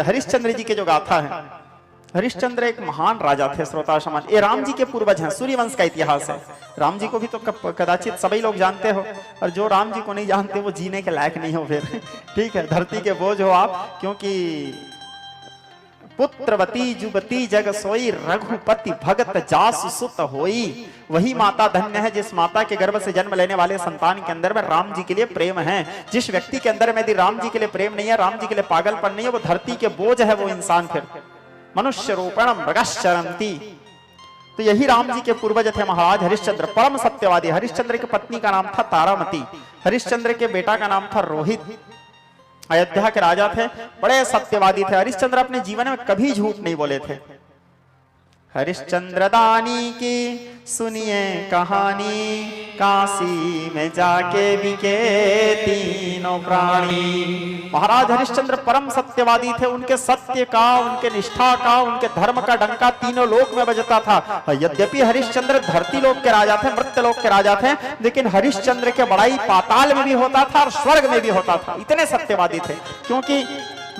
हरिश्चंद्र जी के जो गाथा है, हरिश्चंद्र एक महान राजा थे श्रोता समान। ये राम जी के पूर्वज हैं, सूर्यवंश का इतिहास है। राम जी को भी तो कदाचित सभी लोग जानते हो, और जो राम जी को नहीं जानते वो जीने के लायक नहीं हो फिर। ठीक है, धरती के बोझ हो आप, क्योंकि पुत्रवती जुबती जग सोई रघुपति भगत जासु सुत होई। वही माता धन्य है जिस माता के गर्भ से जन्म लेने वाले संतान के अंदर में राम जी के लिए प्रेम है। जिस व्यक्ति के अंदर में यदि राम जी के लिए प्रेम नहीं है, राम जी के लिए पागलपन नहीं है, वो धरती के बोझ है वो इंसान। फिर मनुष्य रूपणम मृगश्चरन्ति। तो यही राम जी के पूर्वज थे महाराज हरिश्चंद्र, परम सत्यवादी। हरिश्चंद्र की पत्नी का नाम था तारामती, हरिश्चंद्र के बेटा का नाम था रोहित। अयोध्या के राजा थे, बड़े सत्यवादी थे। हरिश्चंद्र अपने जीवन में कभी झूठ नहीं बोले थे। हरिश्चंद्र दानी की सुनिए कहानी, काशी में जाके बिके तीनों प्राणी। महाराज हरिश्चंद्र परम सत्यवादी थे। उनके सत्य का, उनके निष्ठा का, उनके धर्म का डंका तीनों लोक में बजता था। यद्यपि हरिश्चंद्र धरती लोक के राजा थे, मृत्य लोक के राजा थे, लेकिन हरिश्चंद्र के बड़ाई पाताल में भी होता था और स्वर्ग में भी होता था। इतने सत्यवादी थे। क्योंकि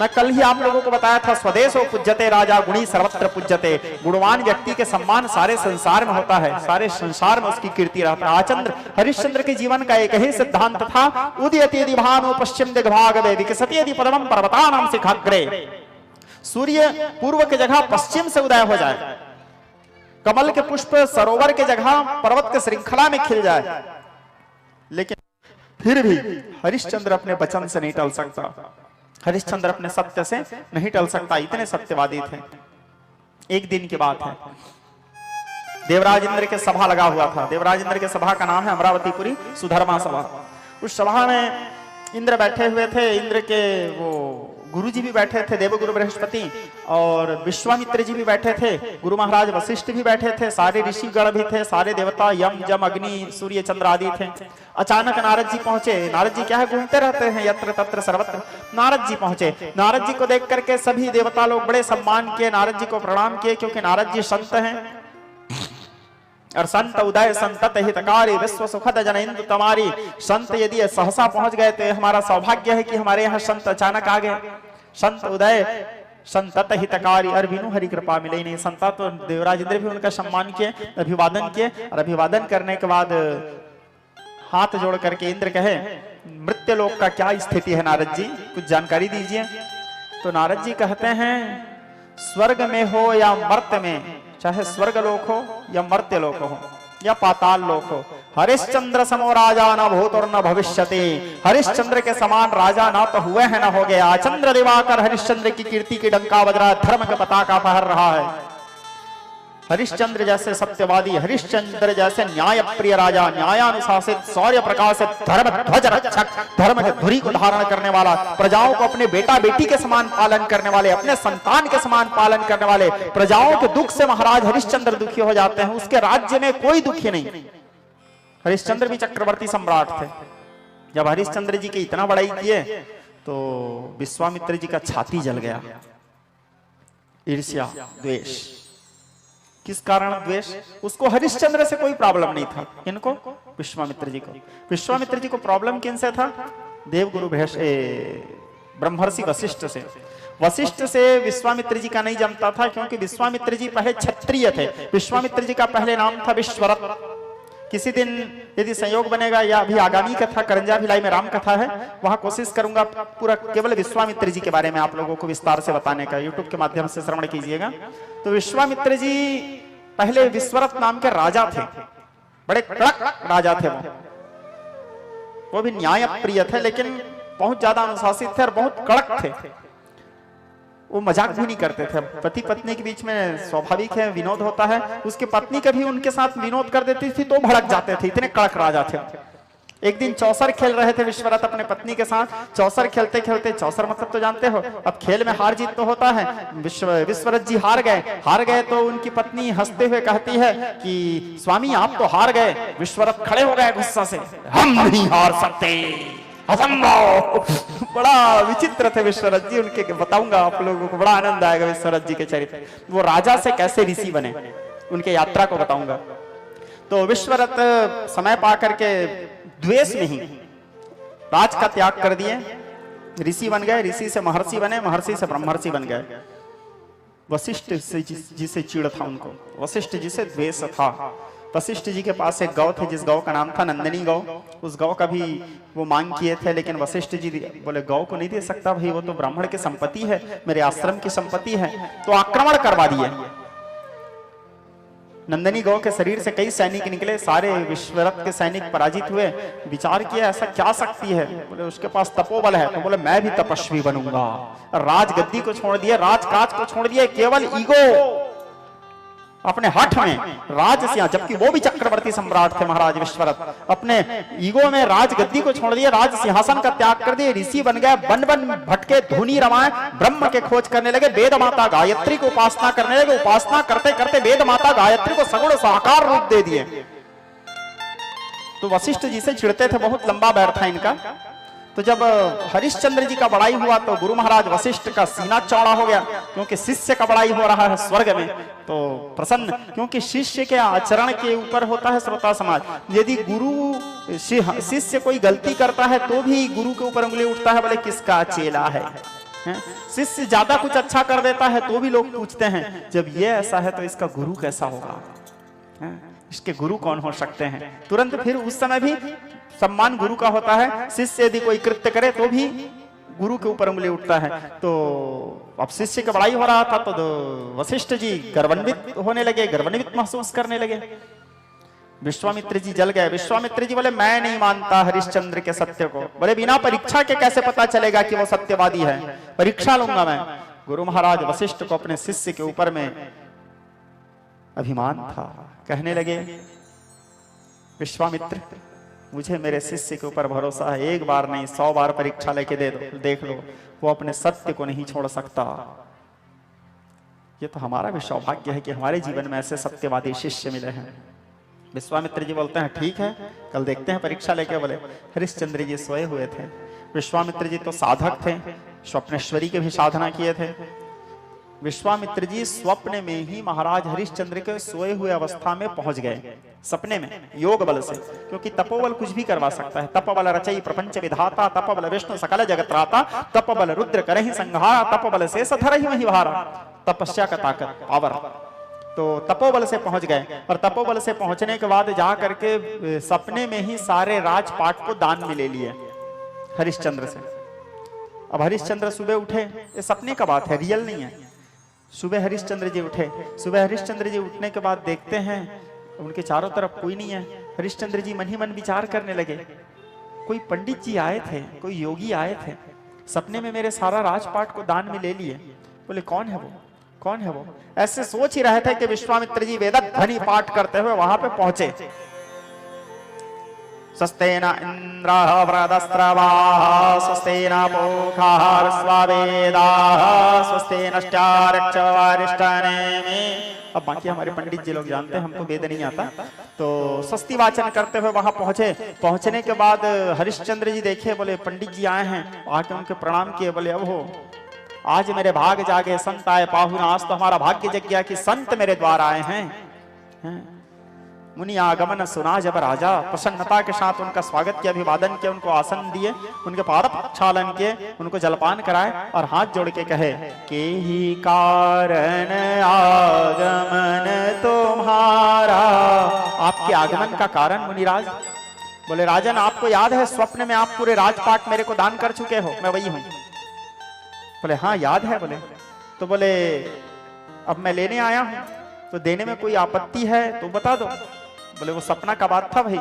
मैं कल ही आप लोगों को बताया था, स्वदेशो पूज्यते राजा गुणी सर्वत्र पूज्यते। गुणवान व्यक्ति के सम्मान सारे संसार में होता है, सारे संसार में उसकी कीर्ति रहता है। आचंद्र हरिश्चंद्र के जीवन का एक ही सिद्धांत था, उदयति यदि भानु पश्चिम दिग्भागे विकसति यदि पदमं पर्वतानां शिखाग्रे। सूर्य पूर्व के जगह पश्चिम से उदय हो जाए, कमल के पुष्प सरोवर के जगह पर्वत के श्रृंखला में खिल जाए, लेकिन फिर भी हरिश्चंद्र अपने वचन से नहीं टल सकता। हरिश्चंद्र अपने सत्य से नहीं टल सकता, इतने सत्यवादी थे। एक दिन की बात है, देवराज इंद्र के सभा लगा हुआ था। देवराज इंद्र के सभा का नाम है अमरावतीपुरी सुधर्मा सभा। उस सभा में इंद्र बैठे हुए थे। इंद्र के वो गुरु जी भी बैठे थे, देवगुरु बृहस्पति, और विश्वामित्र जी भी बैठे थे, गुरु महाराज वशिष्ठ भी बैठे थे, सारे ऋषिगण भी थे, सारे देवता यम जम अग्नि सूर्य चंद्र आदि थे। अचानक नारद जी पहुंचे। नारद जी क्या है, घूमते रहते हैं यत्र तत्र सर्वत्र। नारद जी पहुंचे। नारद जी को देख करके सभी देवता लोग बड़े सम्मान किए, नारद जी को प्रणाम किए, क्योंकि नारद जी संत हैं। और संत उदय संतत हितकारी विश्व सुखद जन इंदु तमारी। संत यदि सहसा पहुंच गए तो हमारा सौभाग्य है कि हमारे यहाँ संत अचानक आ गए। संत उदय संतत हितकारी और बिनु हरि कृपा मिले नहीं। संता तो देवराज इंद्र भी उनका सम्मान किए, अभिवादन किए, और अभिवादन करने के बाद हाथ जोड़ करके इंद्र कहे, मृत्यु लोक का क्या स्थिति है नारद जी, कुछ जानकारी दीजिए। तो नारद जी कहते हैं, स्वर्ग में हो या मर्त्य में, चाहे स्वर्ग लोक हो या मर्त्य लोक हो या पाताल लोक हो, हरिश्चंद्र समो राजा न भूत और न भविष्यति। हरिश्चंद्र के समान राजा ना तो हुए हैं न हो गया। चंद्र दिवाकर हरिश्चंद्र की कीर्ति की डंका बज रहा है, धर्म के पताका फहर रहा है। हरिश्चंद्र जैसे सत्यवादी, हरिश्चंद्र जैसे न्याय प्रिय राजा, न्यायानुशासित, शौर्य प्रकाशित, धर्म ध्वज रक्षक, धर्म के धुरी को धारण करने वाला, प्रजाओं को अपने बेटा बेटी के समान पालन करने वाले, अपने संतान के समान पालन करने वाले। प्रजाओं के दुख से महाराज हरिश्चंद्र दुखी हो जाते हैं, उसके राज्य में कोई दुखी नहीं। हरिश्चंद्र भी चक्रवर्ती सम्राट थे। जब हरिश्चंद्र जी की इतना बड़ाई किए तो विश्वामित्र जी का छाती जल गया। ईर्ष्या, द्वेष। किस कारण द्वेष? उसको हरिश्चंद्र से कोई प्रॉब्लम नहीं था, इनको विश्वामित्र जी को। विश्वामित्र जी को प्रॉब्लम किनसे था? देवगुरु ब्रह्मर्षि वशिष्ठ से। वशिष्ठ से विश्वामित्र जी का नहीं जमता था, क्योंकि विश्वामित्र जी पहले क्षत्रिय थे। विश्वामित्र जी का पहले नाम था विश्वरथ। किसी दिन यदि संयोग बनेगा, या अभी आगामी कथा करंजा भिलाई में राम कथा है, वहां कोशिश करूंगा पूरा केवल विश्वामित्र जी के बारे में आप लोगों को विस्तार से बताने का। यूट्यूब के माध्यम से श्रवण कीजिएगा। तो विश्वामित्र जी पहले विश्वरथ नाम के राजा थे, बड़े कड़क राजा थे। वो भी न्याय प्रिय थे, लेकिन बहुत ज्यादा अनुशासित थे और बहुत कड़क थे। वो मजाक भी नहीं करते थे। पति पत्नी के बीच में स्वाभाविक है विनोद होता है, उसकी पत्नी कभी उनके साथ विनोद कर देती थी तो भड़क जाते थे, इतने कड़क राजा थे। एक दिन चौसर खेल रहे थे विश्वरथ अपने पत्नी के साथ। चौसर खेलते खेलते, चौसर मतलब तो जानते हो, अब खेल में हार जीत तो होता है। विश्वरथ जी हार गए तो उनकी पत्नी हंसते हुए कहती है कि स्वामी आप तो हार गए। विश्वरथ खड़े हो गए गुस्सा से, हम नहीं हार सकते, असंभव। बड़ा विचित्र थे विश्वरथ जी, उनके बताऊंगा आप लोगों को, बड़ा आनंद आएगा विश्वरथ जी के चरित्र। वो राजा से कैसे ऋषि बने, उनके यात्रा को बताऊंगा। तो विश्वरथ समय पा करके द्वेष नहीं, राज का त्याग कर दिए, ऋषि बन गए, ऋषि से महर्षि बने, महर्षि से ब्रह्मर्षि बन गए। वशिष्ठ से जिसे चिढ़ था उनको, वशिष्ठ जी से द्वेष था। वशिष्ठ जी के पास एक गौ थे जिस गौ का नाम था नंदिनी गौ। उस गौ का भी वो मांग किए थे, लेकिन वशिष्ठ जी बोले गौ को नहीं दे सकता भाई, वो तो ब्राह्मण की संपत्ति है, मेरे आश्रम की संपत्ति है। तो आक्रमण करवा दिए। नंदिनी गौ के शरीर से कई सैनिक निकले, सारे विश्वरथ के सैनिक पराजित हुए। विचार किया ऐसा क्या शक्ति है, बोले उसके पास तपोबल है। तो बोले मैं भी तपस्वी बनूंगा। राजगद्दी को छोड़ दिया, राजकाज को छोड़ दिया, केवल ईगो अपने हठ में राज सिंह, जबकि वो भी चक्रवर्ती सम्राट थे महाराज विश्वरथ, अपने ईगो में राजगद्दी को छोड़ दिया, राज सिंहासन का त्याग कर दिए, ऋषि बन गए, वन वन भटके, धुनी रमाए, ब्रह्म के खोज करने लगे, वेद माता गायत्री को उपासना करने लगे। उपासना करते करते वेद माता गायत्री को सगुण साकार रूप दे दिए। तो वशिष्ठ जी से चिढ़ते थे, बहुत लंबा बैर था इनका। तो जब हरिश्चंद्र जी का बड़ाई हुआ तो गुरु महाराज वशिष्ठ का सीना चौड़ा हो गया, क्योंकि शिष्य का बड़ाई हो रहा है स्वर्ग में। तो प्रसन्न, क्योंकि शिष्य के आचरण के ऊपर होता है श्रोता समाज। यदि गुरु शिष्य कोई गलती करता है तो भी गुरु के ऊपर उंगली उठता है, बोले किसका चेला है। शिष्य ज्यादा कुछ अच्छा कर देता है तो भी लोग पूछते हैं जब ये ऐसा है तो इसका गुरु कैसा होगा, इसके गुरु कौन हो सकते हैं। तुरंत फिर उस समय भी सम्मान गुरु का होता है। शिष्य यदि कोई कृत्य करे तो भी गुरु के ऊपर उंगली उठता है। तो अब शिष्य की बड़ाई हो रहा था तो वशिष्ठ जी गर्वान्वित होने लगे, गर्वान्वित महसूस करने लगे। विश्वामित्र जी जल गए। विश्वामित्र जी बोले मैं नहीं मानता हरिश्चंद्र के सत्य को। बोले बिना परीक्षा के कैसे पता चलेगा कि वो सत्यवादी है, परीक्षा लूंगा मैं। गुरु महाराज वशिष्ठ को अपने शिष्य के ऊपर में अभिमान था। कहने लगे विश्वामित्र मुझे मेरे शिष्य के ऊपर भरोसा है, एक बार नहीं 100 बार परीक्षा लेके दे दो, देख लो, वो अपने सत्य को नहीं छोड़ सकता। ये तो हमारा भी सौभाग्य है कि हमारे जीवन में ऐसे सत्यवादी शिष्य मिले हैं। विश्वामित्र जी बोलते हैं ठीक है कल देखते हैं परीक्षा लेके। बोले हरिश्चंद्र जी सोए हुए थे। विश्वामित्र जी तो साधक थे, स्वप्नेश्वरी के भी साधना किए थे। विश्वामित्र जी स्वप्न में ही महाराज हरिश्चंद्र के सोए हुए अवस्था में पहुंच गए, सपने में, योग बल से। क्योंकि तपोबल कुछ भी करवा सकता है। तपबल रचई प्रपंच विधाता, तपबल विष्णु सकल जगत त्राता, तपबल रुद्र करहि संहारा, तपबल शेष धरहि महिवारा। तपस्या का ताकत, पावर। तो तपोबल से पहुंच गए, और तपोबल से पहुंचने के बाद जा करके सपने में ही सारे राजपाट को दान में ले लिए हरिश्चंद्र से। अब हरिश्चंद्र सुबह उठे, ये सपने का बात है, रियल नहीं है। सुबह हरिश्चंद्र जी उठे। सुबह हरिश्चंद्र जी उठने के बाद देखते हैं उनके चारों तरफ कोई नहीं है। हरिश्चंद्र जी मन ही मन विचार करने लगे, कोई पंडित जी आए थे, कोई योगी आए थे, सपने में मेरे सारा राजपाट को दान में ले लिए। बोले कौन है वो, कौन है वो। ऐसे सोच ही रहे थे कि विश्वामित्र जी वेदध्वनि पाठ करते हुए वहां पे पहुंचे। स्वस्तेन इंद्रः वृदस्रवाः स्वस्तेन पूषः विश्ववेदाः स्वस्तेनश्चार्क्ष्यवारिष्ठनेमिः। अब बाकी हमारे पंडित जी लोग जानते हैं, हमको वेद नहीं आता। तो स्वस्ति वाचन करते हुए वहां पहुंचे। पहुंचने के बाद हरिश्चंद्र जी देखे, बोले पंडित जी आए हैं, आके उनके प्रणाम किए। बोले अब हो आज मेरे भाग जागे, संत आए पाहुन, आज तो हमारा भाग्य जग गया कि संत मेरे द्वार आए हैं। मुनि आगमन सुना जब राजा, प्रसन्नता के साथ उनका स्वागत किया, अभिवादन किया, उनको आसन दिए, उनके पाद प्रक्षालन किए, उनको जलपान कराए और हाथ जोड़ के कहे के ही कारण आगमन तुम्हारा। आपके आगमन का कारण मुनिराज। बोले राजन आपको याद है स्वप्न में आप पूरे राजपाट मेरे को दान कर चुके हो, मैं वही हूं। बोले हाँ याद है। बोले तो बोले अब मैं लेने आया हूं, तो देने में कोई आपत्ति है तो बता दो। बोले वो सपना का बात था भाई।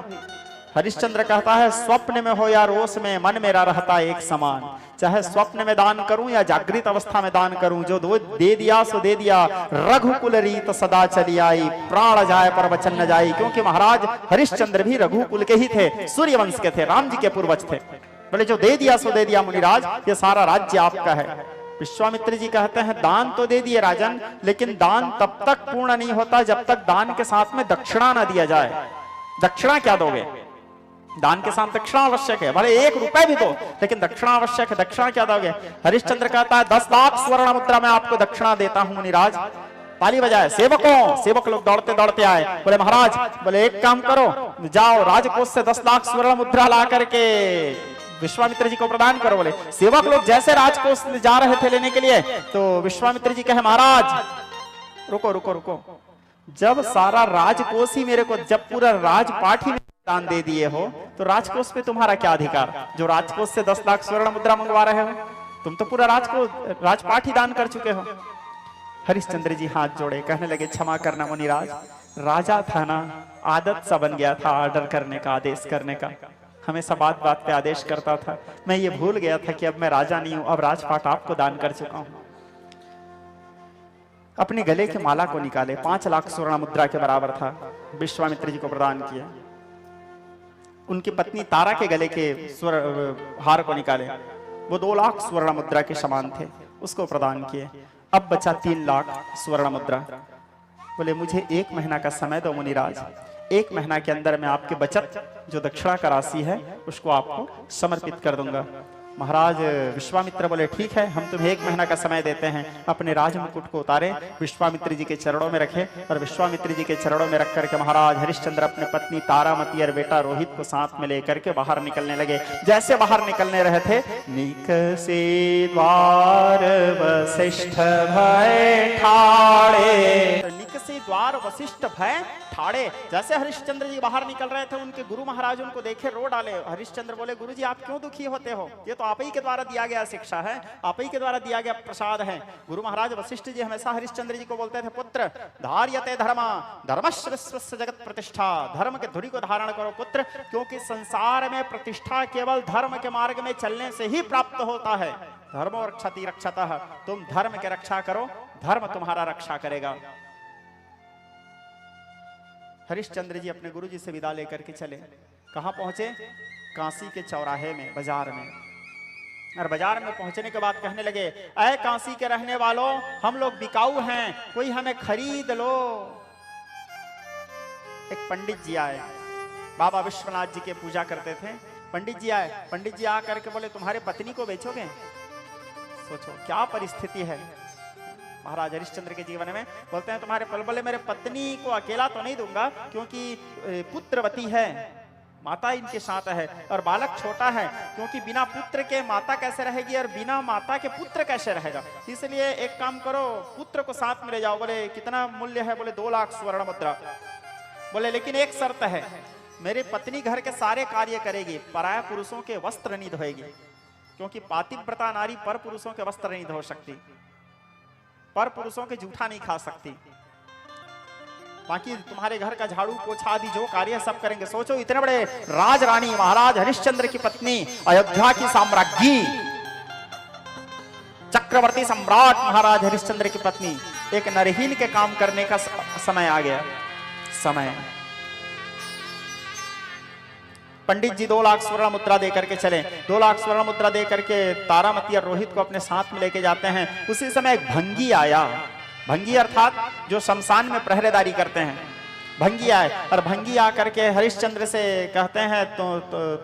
हरिश्चंद्र कहता है स्वप्न में हो या रोज में मन मेरा रहता एक समान। चाहे स्वप्न में दान करूं या जागृत अवस्था में दान करूं, जो दे दिया सो दे दिया। रघुकुल रीत सदा चली आई, प्राण जाए पर वचन न जाई। क्योंकि महाराज हरिश्चंद्र भी रघुकुल के ही थे, सूर्यवंश के थे, राम जी के पूर्वज थे। बोले जो दे दिया सो दे दिया मुनिराज, ये सारा राज्य आपका है। विश्वामित्र जी कहते हैं दान तो दे दिए राजन, लेकिन दान तब तक पूर्ण नहीं होता जब तक दान के साथ में दक्षिणा ना दिया जाए। दक्षिणा क्या दोगे, दान के साथ दक्षिणा आवश्यक है, भले 1 रुपए भी दो, लेकिन दक्षिणा आवश्यक है। दक्षिणा क्या दोगे। हरिश्चंद्र कहता है 10 लाख स्वर्ण मुद्रा में आपको दक्षिणा देता हूं मुनिराज। ताली बजाए सेवकों, सेवक लोग दौड़ते दौड़ते आए। बोले महाराज, बोले एक काम करो, जाओ राजकोष से 10 लाख स्वर्ण मुद्रा ला करके विश्वामित्र जी को प्रदान करो। बोले सेवक लोग जैसे राजकोष जा रहे थे लेने के लिए, तो विश्वामित्र जी कहे महाराज रुको रुको रुको, जब सारा राजकोष ही मेरे को, जब पूरा राजपाट ही दान दे दिए हो, तो राजकोष पे तुम्हारा क्या अधिकार? जो राजकोष से 10 लाख स्वर्ण मुद्रा मंगवा रहे हो, तुम तो पूरा राजपाट ही दान कर चुके हो। हरिश्चंद्र जी हाथ जोड़े, कहने लगे क्षमा करना मुनिराज, राजा था ना, आदत सा बन गया था ऑर्डर करने का, आदेश करने का, हमेशा बात बात पे आदेश करता था। मैं ये भूल गया था कि अब मैं राजा नहीं हूं, अब राजपाट आपको दान कर चुका हूं। अपने गले के माला को निकाले, 5 लाख स्वर्ण मुद्रा के बराबर था, विश्वामित्र जी को प्रदान किया। उनकी पत्नी तारा के गले के हार को निकाले, वो 2 लाख स्वर्ण मुद्रा के समान थे, उसको प्रदान किए। अब बचा 3 लाख स्वर्ण मुद्रा। बोले मुझे 1 महीना का समय दो मुनिराज, 1 महीना के अंदर मैं आपके बचत जो दक्षिणा का राशि है उसको आपको समर्पित कर दूंगा। महाराज विश्वामित्र बोले ठीक है, हम तुम्हें 1 महीना का समय देते हैं। अपने राज मुकुट को उतारे, विश्वामित्र जी के चरणों में रखे, और विश्वामित्र जी के चरणों में रख करके महाराज हरिश्चंद्र अपने पत्नी तारामती और बेटा रोहित को साथ में लेकर के बाहर निकलने लगे। जैसे बाहर निकलने रहे थे, निकसे द्वार वशिष्ठ भय ठाड़े, निकसे द्वार वशिष्ठ भय ठाड़े। जैसे हरिश्चंद्र जी बाहर निकल रहे थे, उनके गुरु महाराज उनको देखे, रो डाले। हरिश्चंद्र बोले गुरु जी आप क्यों दुखी होते हो? ये तो आप ही के द्वारा दिया गया शिक्षा है, आप ही के द्वारा दिया गया प्रसाद है। गुरु महाराज वशिष्ठ जी हमेशा हरिश्चंद्र जी को बोलते थे, पुत्र धार्यते धर्मा धर्मस्य विश्वस्य जगत प्रतिष्ठा, धर्म के धुरी को धारण करो पुत्र, क्योंकि संसार में प्रतिष्ठा केवल धर्म के मार्ग में चलने से ही प्राप्त होता है। धर्मो रक्षति रक्षतः, तुम धर्म के रक्षा करो, धर्म तुम्हारा रक्षा करेगा। हरिश्चंद्र जी अपने गुरु जी से विदा लेकर के चले। कहां पहुंचे? काशी के चौराहे में, बाजार में। और बाजार में पहुंचने के बाद कहने लगे, ऐ काशी के रहने वालों, हम लोग बिकाऊ हैं, कोई हमें खरीद लो। एक पंडित जी आए, बाबा विश्वनाथ जी के पूजा करते थे। पंडित जी आए, पंडित जी आकर के बोले तुम्हारे पत्नी को बेचोगे? सोचो क्या परिस्थिति है महाराज हरिश्चंद्र के जीवन में। बोलते हैं तुम्हारे बोले मेरे पत्नी को अकेला तो नहीं दूंगा, क्योंकि पुत्रवती है, माता इनके साथ है, और बालक छोटा है, क्योंकि बिना पुत्र के माता कैसे रहेगी और बिना माता के पुत्र कैसे रहेगा, इसलिए एक काम करो पुत्र को साथ में ले जाओ। बोले कितना मूल्य है? बोले 2 लाख स्वर्ण मुद्रा। बोले लेकिन एक शर्त है, मेरी पत्नी घर के सारे कार्य करेगी, पराया पुरुषों के वस्त्र नहीं धोएगी, क्योंकि पातिव्रता नारी पर पुरुषों के वस्त्र नहीं धो सकती, पर पुरुषों के जूठा नहीं खा सकती, बाकी तुम्हारे घर का झाड़ू पोछा आदि जो कार्य सब करेंगे। सोचो इतने बड़े राज रानी महाराज हरिश्चंद्र की पत्नी, अयोध्या की साम्राज्ञी, चक्रवर्ती सम्राट महाराज हरिश्चंद्र की पत्नी, एक नरहीन के काम करने का समय आ गया। समय पंडित जी 2 लाख स्वर्ण मुद्रा देकर के चले। 2 लाख स्वर्ण मुद्रा देकर के तारामती और रोहित को अपने साथ में लेके जाते हैं। उसी समय एक भंगी आया, भंगी अर्थात जो शमशान में पहरेदारी करते हैं, भंगी आए। और भंगी आकर के हरिश्चंद्र से कहते हैं तो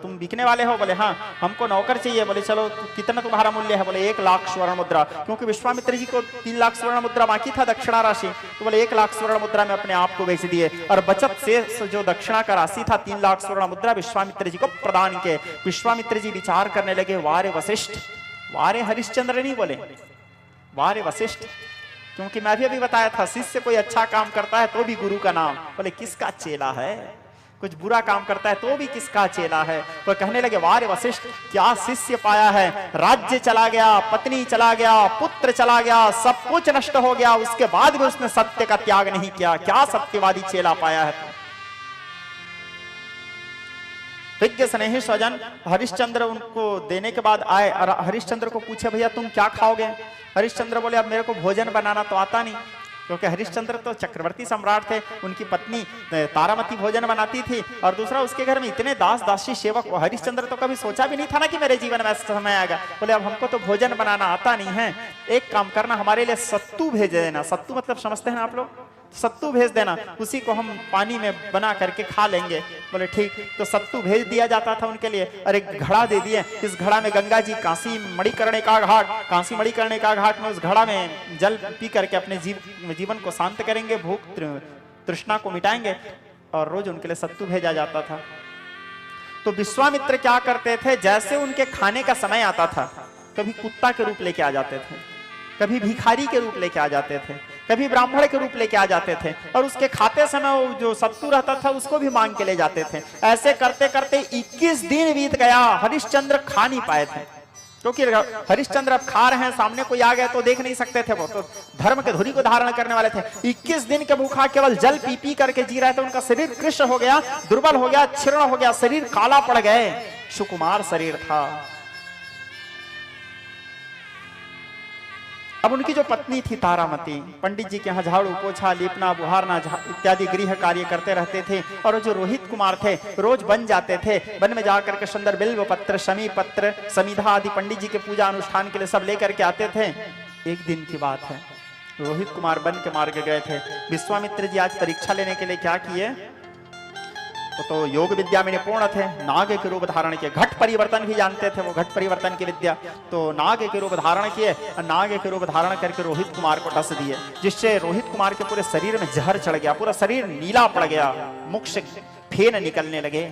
तुम बिकने वाले हो? बोले हाँ, हमको नौकर चाहिए। बोले चलो कितना तुम्हारा मूल्य है? बोले 1 लाख स्वर्ण मुद्रा, क्योंकि विश्वामित्र जी को 3 लाख स्वर्ण मुद्रा बाकी था दक्षिणा राशि, तो बोले 1 लाख स्वर्ण मुद्रा में अपने आप को बेच दिए। और बचत से जो दक्षिणा का राशि था 3 लाख स्वर्ण मुद्रा विश्वामित्र जी को प्रदान किए। विश्वामित्र जी विचार करने लगे, वारे वशिष्ठ, वारे हरिश्चंद्र नहीं बोले, वारे वशिष्ठ, क्योंकि मैं भी अभी बताया था शिष्य कोई अच्छा काम करता है तो भी गुरु का नाम। बोले किसका चेला है? कुछ बुरा काम करता है तो भी किसका चेला है? तो कहने लगे वारे वशिष्ठ, क्या शिष्य पाया है? राज्य चला गया, पत्नी चला गया, पुत्र चला गया, सब कुछ नष्ट हो गया, उसके बाद भी उसने सत्य का त्याग नहीं किया, क्या सत्यवादी चेला पाया है? विज्ञ स्नेही स्वजन हरिश्चंद्र उनको देने के बाद आए और हरिश्चंद्र को पूछे भैया तुम क्या खाओगे? हरिश्चंद्र बोले अब मेरे को भोजन बनाना तो आता नहीं, क्योंकि हरिश्चंद्र तो चक्रवर्ती सम्राट थे, उनकी पत्नी तारामती भोजन बनाती थी, और दूसरा उसके घर में इतने दास दासी सेवक। हरिश्चंद्र तो कभी सोचा भी नहीं था ना कि मेरे जीवन में ऐसा समय आएगा। बोले अब हमको तो भोजन बनाना आता नहीं है, एक काम करना हमारे लिए सत्तू भेज देना। सत्तू मतलब समझते हैं आप लोग? सत्तू भेज देना, उसी को हम पानी में बना करके खा लेंगे। बोले ठीक। तो सत्तू भेज दिया जाता था उनके लिए, और एक घड़ा दे दिए, इस घड़ा में गंगा जी काशी मणिकर्णिका घाट, काशी मणिकर्णिका घाट में उस घड़ा में जल पी करके अपने जीवन को शांत करेंगे, भूख तृष्णा को मिटाएंगे, और रोज उनके लिए सत्तू भेजा जाता था। तो विश्वामित्र क्या करते थे, जैसे उनके खाने का समय आता था, कभी कुत्ता के रूप लेके आ जाते थे, कभी भिखारी के रूप लेके आ जाते थे, कभी ब्राह्मण के रूप लेके आ जाते थे, और उसके खाते समय वो जो सत्तू रहता था उसको भी मांग के ले जाते थे। ऐसे करते करते 21 दिन बीत गया, हरिश्चंद्र खा नहीं पाए थे, क्योंकि हरिश्चंद्र अब खा रहे हैं, सामने कोई आ गया तो देख नहीं सकते थे, वो तो धर्म के धुरी को धारण करने वाले थे। 21 दिन के भूखा केवल जल पी पी करके जी रहे थे, उनका शरीर कृष्ण हो गया, दुर्बल हो गया, क्षीर्ण हो गया, शरीर काला पड़ गए, सुकुमार शरीर था। अब उनकी जो पत्नी थी तारामती, पंडित जी के यहाँ झाड़ू पोछा लीपना बुहारना इत्यादि गृह कार्य करते रहते थे, और जो रोहित कुमार थे रोज बन जाते थे, वन में जाकर के सुंदर बिल्व पत्र, शमी पत्र, समिधा आदि पंडित जी के पूजा अनुष्ठान के लिए सब लेकर के आते थे। एक दिन की बात है, रोहित कुमार बन के मार्ग गए थे। विश्वामित्र जी आज परीक्षा लेने के लिए क्या किए, तो योग विद्या में निपुण थे, नाग के रूप धारण किए, घट परिवर्तन भी जानते थे वो, घट परिवर्तन की विद्या, तो नाग के रूप धारण किए, नाग के रूप धारण करके रोहित कुमार को डस दिए, जिससे रोहित कुमार के पूरे शरीर में जहर चढ़ गया, पूरा शरीर नीला पड़ गया, मुख से फेन निकलने लगे।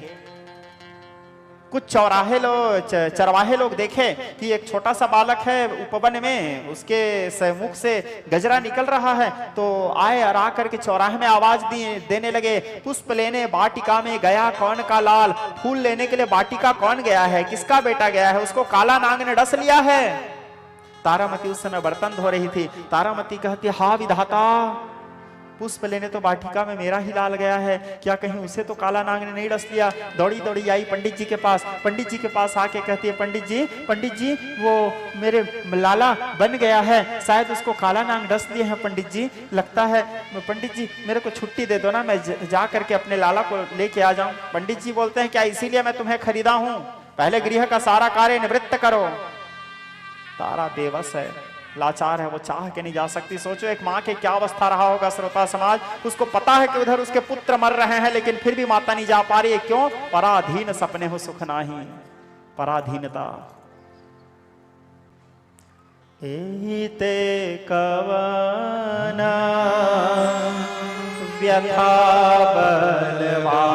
कुछ चरवाहे लोग देखे कि एक छोटा सा बालक है उपवन में, उसके मुख से गजरा निकल रहा है, तो आए और आकर के चौराहे में आवाज देने लगे, पुष्प लेने वाटिका में गया कौन का लाल, फूल लेने के लिए वाटिका कौन गया है, किसका बेटा गया है, उसको काला नाग ने डस लिया है। तारामती उस समय बर्तन धो रही थी। तारामती कहती, हा विधाता, पुष्प लेने तो वाटिका में मेरा ही लाल गया है, क्या कहीं उसे तो काला नाग ने नहीं डस लिया। दौड़ी दौड़ी आई पंडित जी के पास, पंडित जी के पास आके कहती है, पंडित जी वो मेरे लाला बन गया है, शायद उसको काला नाग डस लिए हैं पंडित जी, लगता है पंडित जी मेरे को छुट्टी दे दो ना, मैं जा करके अपने लाला को लेके आ जाऊं। पंडित जी बोलते हैं, क्या इसीलिए मैं तुम्हें खरीदा हूं, पहले गृह का सारा कार्य निवृत्त करो। तारा बेबस है, लाचार है, वो चाह के नहीं जा सकती। सोचो एक माँ के क्या अवस्था रहा होगा श्रोता समाज, उसको पता है कि उधर उसके पुत्र मर रहे हैं, लेकिन फिर भी माता नहीं जा पा रही है, क्यों, पराधीन सपने हो सुख नाही, पराधीनता। एते कवना व्यथा बलवारा,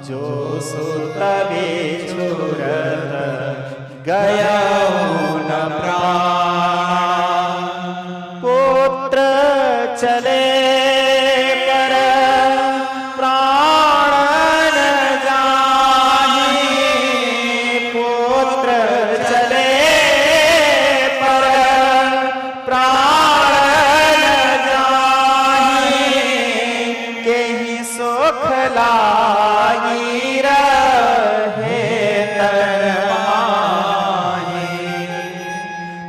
जो सुत बेछुरत गया न प्राण, पुत्र चले पर प्राण न जाहि, पुत्र चले पर प्राण न जाहि, केहि सुख लागी रहे तन।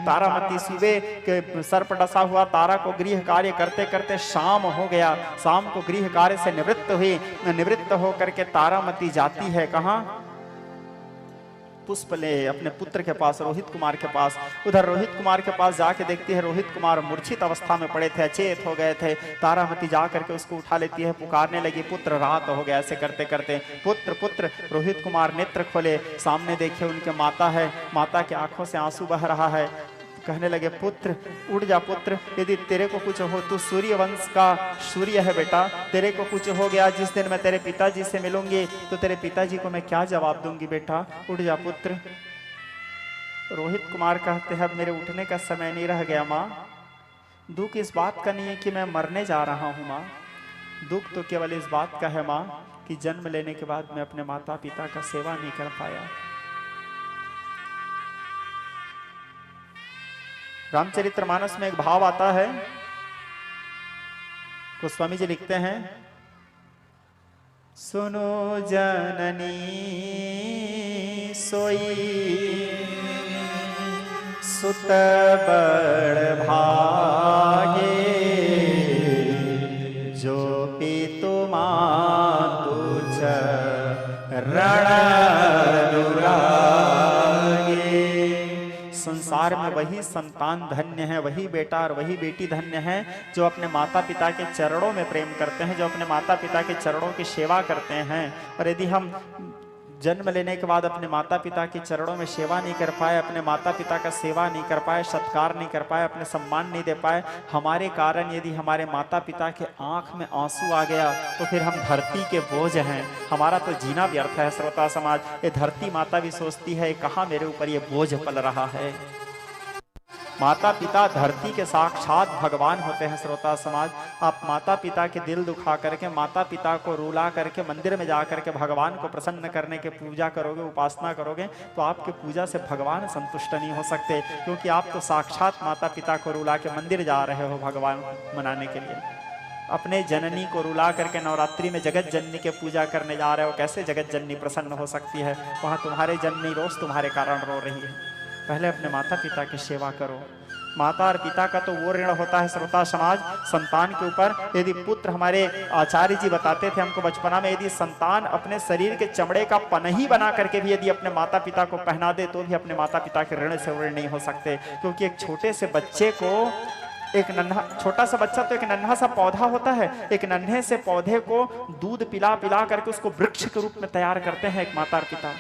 तारामती सुबह के सर पर डसा हुआ तारा को गृह कार्य करते करते शाम हो गया। शाम को गृह कार्य से निवृत्त हुई। निवृत्त होकर के तारामती जाती है कहाँ, पुष्प ले अपने पुत्र के पास, रोहित कुमार के पास। उधर रोहित कुमार के पास जाके देखती है रोहित कुमार मूर्छित अवस्था में पड़े थे, अचेत हो गए थे। तारामती जा करके उसको उठा लेती है, पुकारने लगी, पुत्र रात हो गया। ऐसे करते करते पुत्र पुत्र रोहित कुमार नेत्र खोले, सामने देखे उनके माता है, माता के आंखों से आंसू बह रहा है। कहने लगे, पुत्र उठ जा पुत्र, यदि तेरे को कुछ हो, तू सूर्य वंश का सूर्य है बेटा, तेरे को कुछ हो गया, जिस दिन मैं तेरे पिताजी से मिलूंगी तो तेरे पिताजी को मैं क्या जवाब दूंगी, बेटा उठ जा पुत्र। रोहित कुमार कहते हैं, अब मेरे उठने का समय नहीं रह गया माँ। दुख इस बात का नहीं है कि मैं मरने जा रहा हूँ माँ, दुख तो केवल इस बात का है माँ कि जन्म लेने के बाद मैं अपने माता पिता का सेवा नहीं कर पाया। रामचरितमानस में एक भाव आता है, गोस्वामी जी लिखते हैं, सुनो जननी सोई सुत बड़ भागे, जो पितु मातु रण संसार में वही संतान धन्य है, वही बेटा और वही बेटी धन्य है जो अपने माता पिता के चरणों में प्रेम करते हैं, जो अपने माता पिता के चरणों की सेवा करते हैं। और यदि हम जन्म लेने के बाद अपने माता पिता के चरणों में सेवा नहीं कर पाए, अपने माता पिता का सेवा नहीं कर पाए, सत्कार नहीं कर पाए, अपने सम्मान नहीं दे पाए, हमारे कारण यदि हमारे माता पिता के आंख में आंसू आ गया तो फिर हम धरती के बोझ हैं, हमारा तो जीना व्यर्थ है। श्रोता समाज, ये धरती माता भी सोचती है कहाँ मेरे ऊपर ये बोझ पल रहा है। माता पिता धरती के साक्षात भगवान होते हैं। श्रोता समाज, आप माता पिता के दिल दुखा करके, माता पिता को रुला करके मंदिर में जा करके भगवान को प्रसन्न करने के पूजा करोगे, उपासना करोगे, तो आपके पूजा से भगवान संतुष्ट नहीं हो सकते, क्योंकि आप तो साक्षात माता पिता को रुला के मंदिर जा रहे हो भगवान मनाने के लिए। अपने जननी को रुला करके नवरात्रि में जगत जननी के पूजा करने जा रहे हो, कैसे जगत जननी प्रसन्न हो सकती है? वहाँ तुम्हारे जननी रोज तुम्हारे कारण रो रही है। पहले अपने माता पिता की सेवा करो। माता और पिता का तो वो ऋण होता है श्रोता समाज संतान के ऊपर। यदि पुत्र, हमारे आचार्य जी बताते थे हमको बचपना में, यदि संतान अपने शरीर के चमड़े का पनही बना करके भी यदि अपने माता पिता को पहना दे तो भी अपने माता पिता के ऋण से ऋण नहीं हो सकते, क्योंकि एक छोटे से बच्चे को, एक नन्हा छोटा सा बच्चा तो एक नन्हा सा पौधा होता है, एक नन्हे से पौधे को दूध पिला पिला करके उसको वृक्ष के रूप में तैयार करते हैं एक माता और पिता।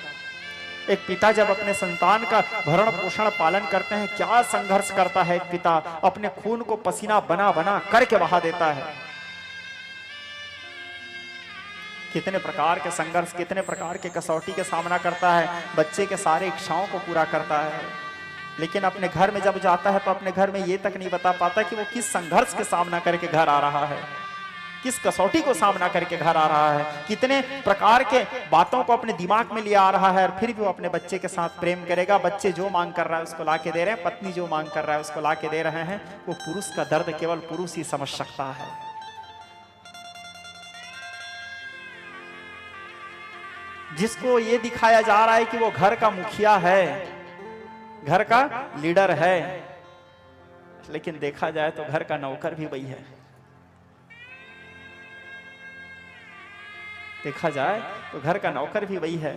एक पिता जब अपने संतान का भरण पोषण पालन करते हैं, क्या संघर्ष करता है एक पिता, अपने खून को पसीना बना बना करके बहा देता है। कितने प्रकार के संघर्ष, कितने प्रकार के कसौटी के सामना करता है, बच्चे के सारे इच्छाओं को पूरा करता है। लेकिन अपने घर में जब जाता है तो अपने घर में ये तक नहीं बता पाता कि वो किस संघर्ष के सामना करके घर आ रहा है, किस कसौटी को सामना करके घर आ रहा है, कितने प्रकार के बातों को अपने दिमाग में ले आ रहा है, और फिर भी वो अपने बच्चे के साथ प्रेम करेगा। बच्चे जो मांग कर रहा है उसको ला के दे रहे हैं, पत्नी जो मांग कर रहा है उसको ला के दे रहे हैं। वो पुरुष का दर्द केवल पुरुष ही समझ सकता है। जिसको ये दिखाया जा रहा है कि वो घर का मुखिया है, घर का लीडर है, लेकिन देखा जाए तो घर का नौकर भी वही है। देखा जाए तो घर का नौकर भी वही है,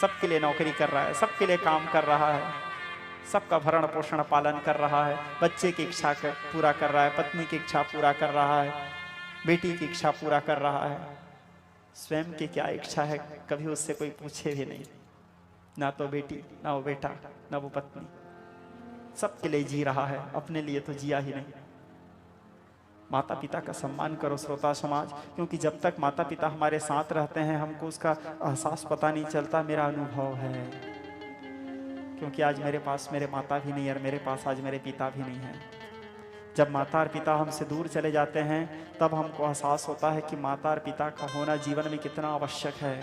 सबके लिए नौकरी कर रहा है, सबके लिए काम कर रहा है, सबका भरण पोषण पालन कर रहा है, बच्चे की इच्छा पूरा कर रहा है, पत्नी की इच्छा पूरा कर रहा है, बेटी की इच्छा पूरा कर रहा है। स्वयं की क्या इच्छा है कभी उससे कोई पूछे भी नहीं, ना तो बेटी, ना वो बेटा, ना वो पत्नी, सबके लिए जी रहा है, अपने लिए तो जिया ही नहीं। माता पिता का सम्मान करो श्रोता समाज, क्योंकि जब तक माता पिता हमारे साथ रहते हैं हमको उसका एहसास पता नहीं चलता। मेरा अनुभव है, क्योंकि आज मेरे पास मेरे माता भी नहीं है और मेरे पास आज मेरे पिता भी नहीं है। जब माता और पिता हमसे दूर चले जाते हैं तब हमको एहसास होता है कि माता और पिता का होना जीवन में कितना आवश्यक है।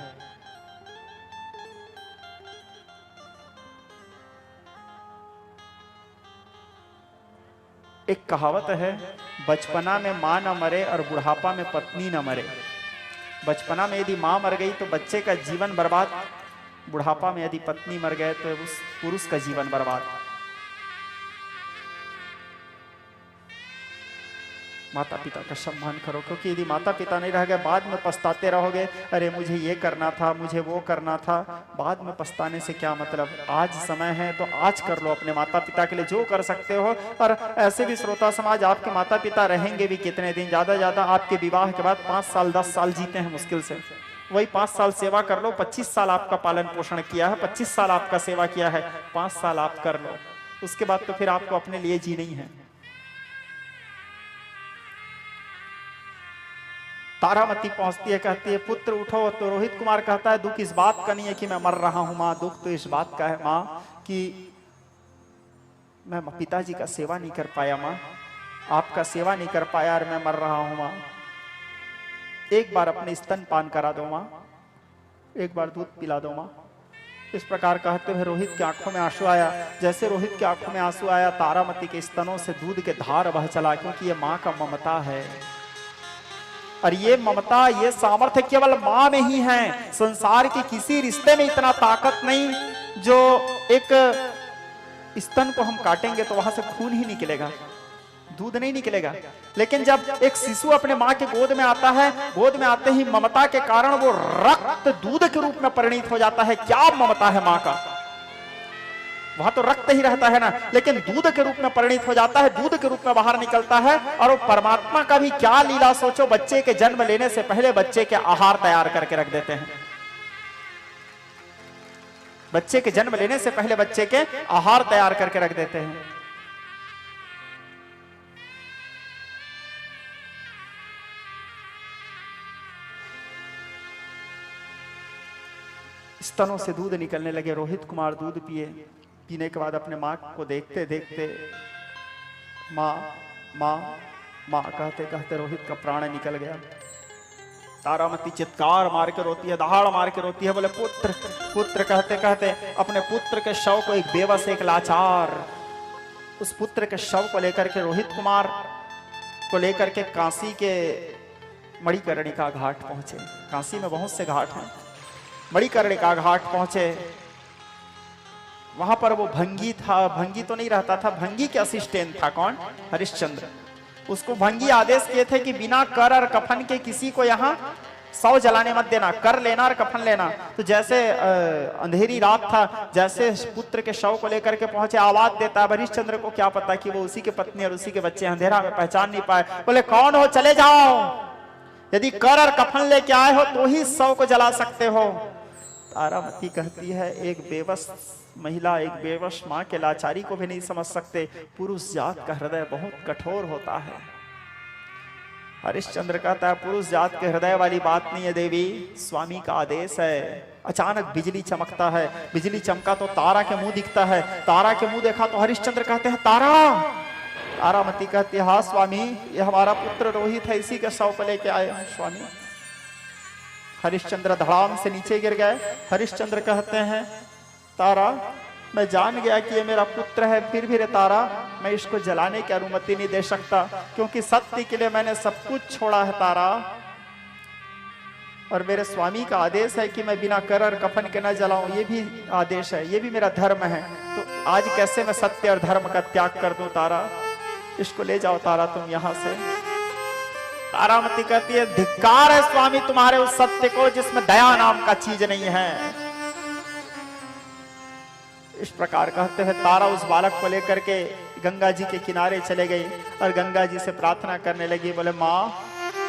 एक कहावत है, बचपना में माँ न मरे और बुढ़ापा में पत्नी न मरे। बचपना में यदि माँ मर गई तो बच्चे का जीवन बर्बाद, बुढ़ापा में यदि पत्नी मर गए तो उस पुरुष का जीवन बर्बाद। माता पिता का सम्मान करो, क्योंकि यदि माता पिता नहीं रह गए बाद में पछताते रहोगे, अरे मुझे ये करना था, मुझे वो करना था। बाद में पछताने से क्या मतलब, आज समय है तो आज कर लो अपने माता पिता के लिए जो कर सकते हो। और ऐसे भी श्रोता समाज, आपके माता पिता रहेंगे भी कितने दिन, ज्यादा आपके विवाह के बाद 5 साल 10 साल जीते हैं मुश्किल से, वही 5 साल सेवा कर लो। 25 साल आपका पालन पोषण किया है, 25 साल आपका सेवा किया है, 5 साल आप कर लो, उसके बाद तो फिर आपको अपने लिए जी नहीं है। तारामती पहुंचती है, कहती है पुत्र उठो, तो रोहित कुमार कहता है दुख इस बात का नहीं है कि मैं मर रहा हूं माँ, दुख तो इस बात का है माँ कि मैं पिताजी का सेवा नहीं कर पाया माँ, आपका सेवा नहीं कर पाया और मैं मर रहा हूं माँ। एक बार अपने स्तन पान करा दो माँ, एक बार दूध पिला दो माँ। इस प्रकार कहते हुए रोहित की आंखों में आंसू आया। जैसे रोहित की आंखों में आंसू आया, तारामती के स्तनों से दूध के धार बह चला, क्योंकि ये माँ का ममता है। और ये ममता, ये सामर्थ्य केवल माँ में ही है। संसार के किसी रिश्ते में इतना ताकत नहीं जो एक स्तन को हम काटेंगे तो वहां से खून ही निकलेगा, दूध नहीं निकलेगा। लेकिन जब एक शिशु अपने माँ के गोद में आता है, गोद में आते ही ममता के कारण वो रक्त दूध के रूप में परिणित हो जाता है। क्या ममता है माँ का, वहां तो रक्त ही रहता है ना, लेकिन दूध के रूप में परिणित हो जाता है, दूध के रूप में बाहर निकलता है। और वो परमात्मा का भी क्या लीला सोचो, बच्चे के जन्म लेने से पहले बच्चे के आहार तैयार करके रख देते हैं। बच्चे के जन्म लेने से पहले बच्चे के आहार तैयार करके रख देते हैं। स्तनों से दूध निकलने लगे। रोहित कुमार दूध पिए। पीने के बाद अपने माँ को देखते देखते माँ माँ माँ कहते कहते रोहित का प्राण निकल गया। तारामती चित्कार मार के रोती है, दहाड़ मार के रोती है, बोले पुत्र पुत्र कहते कहते अपने पुत्र के शव को, एक बेबस एक लाचार उस पुत्र के शव को लेकर के रोहित कुमार को लेकर के काशी के मणिकर्णिका घाट पहुंचे। काशी में बहुत से घाट हैं। मणिकर्णिका घाट पहुंचे। वहां पर वो भंगी था, भंगी तो नहीं रहता था, भंगी के असिस्टेंट था। कौन? हरिश्चंद्र। उसको भंगी आदेश किए थे कि बिना कर और कफन के किसी को यहाँ शव जलाने मत देना, कर लेना और कफन लेना। तो जैसे अंधेरी रात था, जैसे पुत्र के शव को लेकर के पहुंचे, आवाज देता है। हरिश्चंद्र को क्या पता कि वो उसी के पत्नी और उसी के बच्चे, अंधेरा में पहचान नहीं पाए। बोले कौन हो, चले जाओ, यदि कर और कफन लेके आए हो तो ही शव को जला सकते हो। तारामती कहती है एक बेबस महिला, एक बेबस माँ के लाचारी को भी नहीं समझ सकते। पुरुष जात का हृदय बहुत कठोर होता है। हरिश्चंद्र कहता है पुरुष जात के हृदय वाली बात नहीं है देवी, स्वामी का आदेश है। अचानक बिजली चमकता है। बिजली चमका तो तारा के मुंह दिखता है। तारा के मुंह देखा तो हरिश्चंद्र कहते हैं तारा। तारामती कहती है हाँ स्वामी, ये हमारा पुत्र रोहित है, इसी के शव को लेके आए हैं स्वामी। हरिश्चंद्र धड़ाम से नीचे गिर गए। हरिश्चंद्र कहते हैं तारा, मैं जान गया कि ये मेरा पुत्र है, फिर भी रे तारा मैं इसको जलाने की अनुमति नहीं दे सकता, क्योंकि सत्य के लिए मैंने सब कुछ छोड़ा है तारा, और मेरे स्वामी का आदेश है कि मैं बिना कर और कफन के न जलाऊं। ये भी आदेश है, ये भी मेरा धर्म है। तो आज कैसे मैं सत्य और धर्म का त्याग कर दूं तारा? इसको ले जाओ तारा तुम यहां से। तारामती कहती है धिक्कार है स्वामी तुम्हारे उस सत्य को जिसमें दया नाम का चीज नहीं है। इस प्रकार कहते हुए तारा उस बालक को लेकर के गंगा जी के किनारे चले गई और गंगा जी से प्रार्थना करने लगी। बोले माँ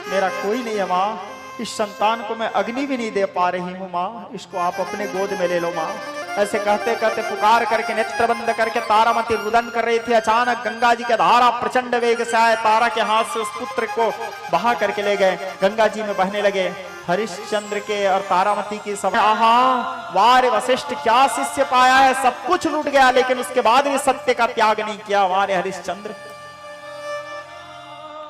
मेरा कोई नहीं है माँ, इस संतान को मैं अग्नि भी नहीं दे पा रही हूँ माँ, इसको आप अपने गोद में ले लो माँ। ऐसे कहते कहते पुकार करके नेत्र बंद करके तारामती रुदन कर रही थी। अचानक गंगा जी के धारा प्रचंड वेग से आए, तारा के हाथ से उस पुत्र को बहा करके ले गए, गंगा जी में बहने लगे। हरिश्चंद्र के और तारामती की सब वारे वशिष्ठ क्या शिष्य पाया है, सब कुछ लूट गया लेकिन उसके बाद भी सत्य का त्याग नहीं किया। वारे हरिश्चंद्र,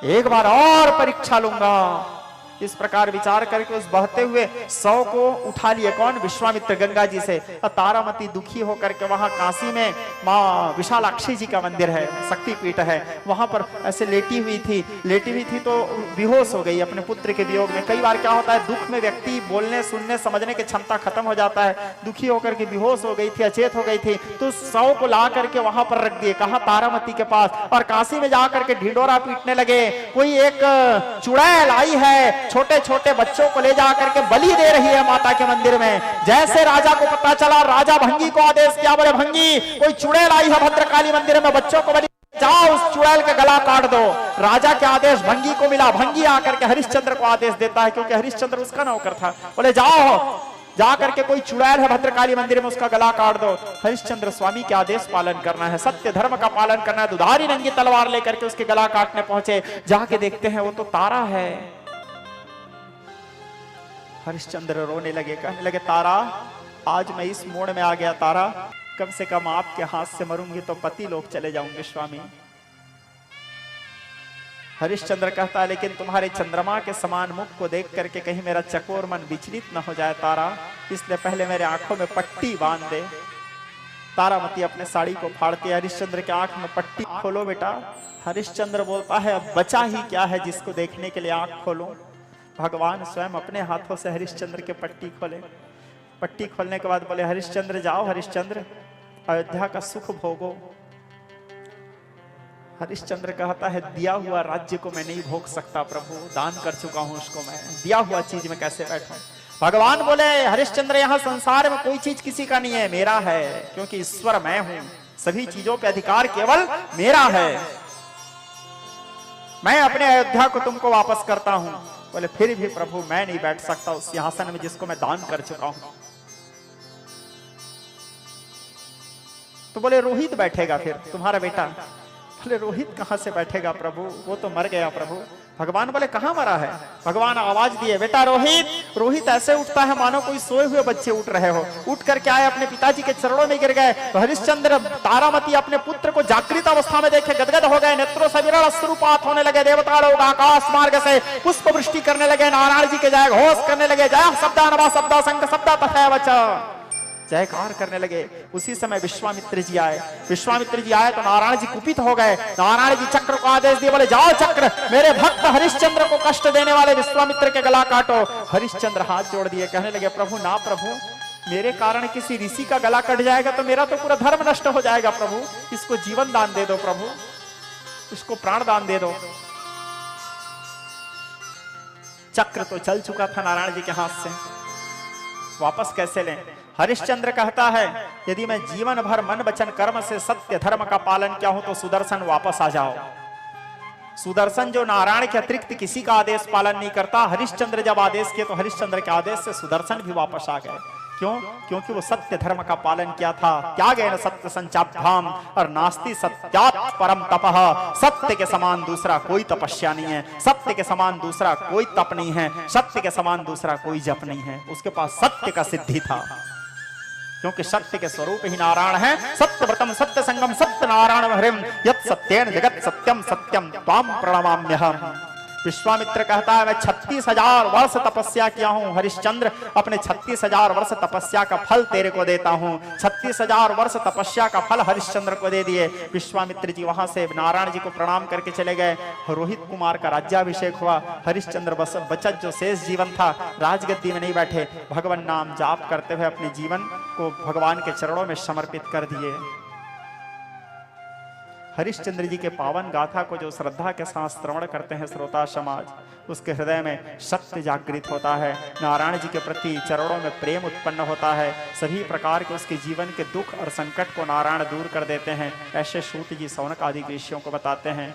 एक बार और परीक्षा लूंगा। इस प्रकार विचार करके उस बहते हुए शव को उठा लिए। कौन? विश्वामित्र गंगा जी से। और तारामती दुखी होकर के वहां काशी में माँ विशालाक्षी जी का मंदिर है, शक्तिपीठ है, वहां पर ऐसे लेटी हुई थी तो बेहोश हो गई अपने पुत्र के वियोग में। कई बार क्या होता है दुख में व्यक्ति बोलने सुनने समझने की क्षमता खत्म हो जाता है। दुखी होकर के बेहोश हो गई थी, अचेत हो गई थी। तो शव को ला करके वहां पर रख दिए। कहा? तारामती के पास। और काशी में जाकर के ढिंडोरा पीटने लगे। कोई एक चुड़ैल आई है, छोटे छोटे बच्चों को ले जाकर के बलि दे रही है माता के मंदिर में। जैसे राजा को पता चला, राजा भंगी को आदेश किया। बोले भंगी कोई चुड़ैल आई है भद्रकाली मंदिर में, बच्चों को बलि, जाओ उस चुड़ैल का गला काट दो। राजा के आदेश भंगी को मिला। भंगी आकर के हरिश्चंद्र को आदेश देता है, क्योंकि हरिश्चंद्र उसका नौकर था। बोले जाओ जाकर के कोई चुड़ैल है भद्रकाली मंदिर में, उसका गला काट दो। हरिश्चंद्र स्वामी के आदेश पालन करना है, सत्य धर्म का पालन करना है। दुधारी नंगी तलवार लेकर के उसके गला काटने पहुंचे। जाके देखते हैं वो तो तारा है। हरिश्चंद्र रोने लगे, कहने लगे तारा आज मैं इस मोड़ में आ गया तारा, कम से कम आपके हाथ से मरूंगी तो पति लोग चले जाऊंगे स्वामी। हरिश्चंद्र कहता है लेकिन तुम्हारे चंद्रमा के समान मुख को देख करके कहीं मेरा चकोर मन विचलित न हो जाए तारा, इसलिए पहले मेरे आंखों में पट्टी बांध दे। तारामती अपने साड़ी को फाड़ती है, हरिश्चंद्र के आंख में पट्टी खोलो बेटा। हरिश्चंद्र बोलता है अब बचा ही क्या है जिसको देखने के लिए आंख खोलो। भगवान स्वयं अपने हाथों से हरिश्चंद्र के पट्टी खोले। पट्टी खोलने के बाद बोले हरिश्चंद्र जाओ, हरिश्चंद्र अयोध्या का सुख भोगो। हरिश्चंद्र कहता है दिया हुआ राज्य को मैं नहीं भोग सकता प्रभु, दान कर चुका हूं उसको, मैं दिया हुआ चीज में कैसे बैठूं। भगवान बोले हरिश्चंद्र यहाँ संसार में कोई चीज किसी का नहीं है, मेरा है, क्योंकि ईश्वर मैं हूं, सभी चीजों पे अधिकार केवल मेरा है। मैं अपने अयोध्या को तुमको वापस करता हूं। बोले फिर भी प्रभु मैं नहीं बैठ सकता उस सिंहासन में जिसको मैं दान कर चुका हूं। तो बोले रोहित बैठेगा फिर तुम्हारा बेटा। बोले रोहित कहां से बैठेगा प्रभु, वो तो मर गया प्रभु। भगवान बोले कहां मरा है। भगवान आवाज दिए, बेटा रोहित। रोहित ऐसे उठता है मानो कोई सोए हुए बच्चे उठ रहे हो। उठ करके आए, अपने पिताजी के चरणों में गिर गए। तो हरिश्चंद्र तारामती अपने पुत्र को जागृत अवस्था में देखे गदगद हो गए, नेत्रों से विरल अश्रुपात होने लगे। देवता लोग आकाश मार्ग से पुष्प वृष्टि करने लगे, नारायण जी के जय घोष करने लगे, जय शब्दा नवा शब्दा संग शब्दा तथा वच, जयकार करने लगे। उसी समय विश्वामित्र जी आए। विश्वामित्र जी आए तो नारायण जी कुपित हो गए। नारायण जी चक्र को आदेश दिए, बोले जाओ चक्र, मेरे भक्त हरिश्चंद्र को कष्ट देने वाले विश्वामित्र के गला काटो। हरिश्चंद्र हाथ जोड़ दिए, कहने लगे प्रभु ना प्रभु, मेरे कारण किसी ऋषि का गला कट जाएगा तो मेरा तो पूरा धर्म नष्ट हो जाएगा प्रभु। इसको जीवन दान दे दो प्रभु, इसको प्राण दान दे दो। चक्र तो चल चुका था नारायण जी के हाथ से, वापस कैसे लें। हरिश्चंद्र कहता है यदि मैं जीवन भर मन वचन कर्म से सत्य धर्म का पालन किया हूं तो सुदर्शन वापस आ जाओ। सुदर्शन जो नारायण के अतिरिक्त किसी का आदेश पालन नहीं करता, हरिश्चंद्र जब आदेश किए तो हरिश्चंद्र के आदेश से सुदर्शन भी वापस आ गए। क्यों? क्योंकि वो सत्य धर्म का पालन किया था। त्यागेन सत्य संचाभ्याम और नास्ति सत्यात् परम तपः। सत्य के समान दूसरा कोई तपस्या नहीं है, सत्य के समान दूसरा कोई तप नहीं है, सत्य के समान दूसरा कोई जप नहीं है। उसके पास सत्य का सिद्धि था, क्योंकि सत्य के स्वरूप ही नारायण है। सत्य व्रतम सत्य संगम सत्य नारायण हरिम यत् सत्येन जगत सत्यम सत्यम त्वाम प्रणमाम्यहम्। विश्वामित्र कहता है मैं 36,000 वर्ष तपस्या किया हूं हरिश्चंद्र, अपने 36,000 वर्ष तपस्या का फल तेरे को देता हूं। 36,000 वर्ष तपस्या का फल हरिश्चंद्र को दे दिए। विश्वामित्र जी वहां से नारायण जी को प्रणाम करके चले गए। रोहित कुमार का राज्याभिषेक हुआ। हरिश्चंद्र बचत जो शेष जीवन था राजगद्दी में नहीं बैठे, भगवान नाम जाप करते हुए अपने जीवन को भगवान के चरणों में समर्पित कर दिए। हरिश्चंद्र जी के पावन गाथा को जो श्रद्धा के साथ श्रवण करते हैं श्रोता समाज, उसके हृदय में सत्य जागृत होता है, नारायण जी के प्रति चरणों में प्रेम उत्पन्न होता है। सभी प्रकार के उसके जीवन के दुख और संकट को नारायण दूर कर देते हैं। ऐसे सूत जी शौनक आदि ऋषियों को बताते हैं।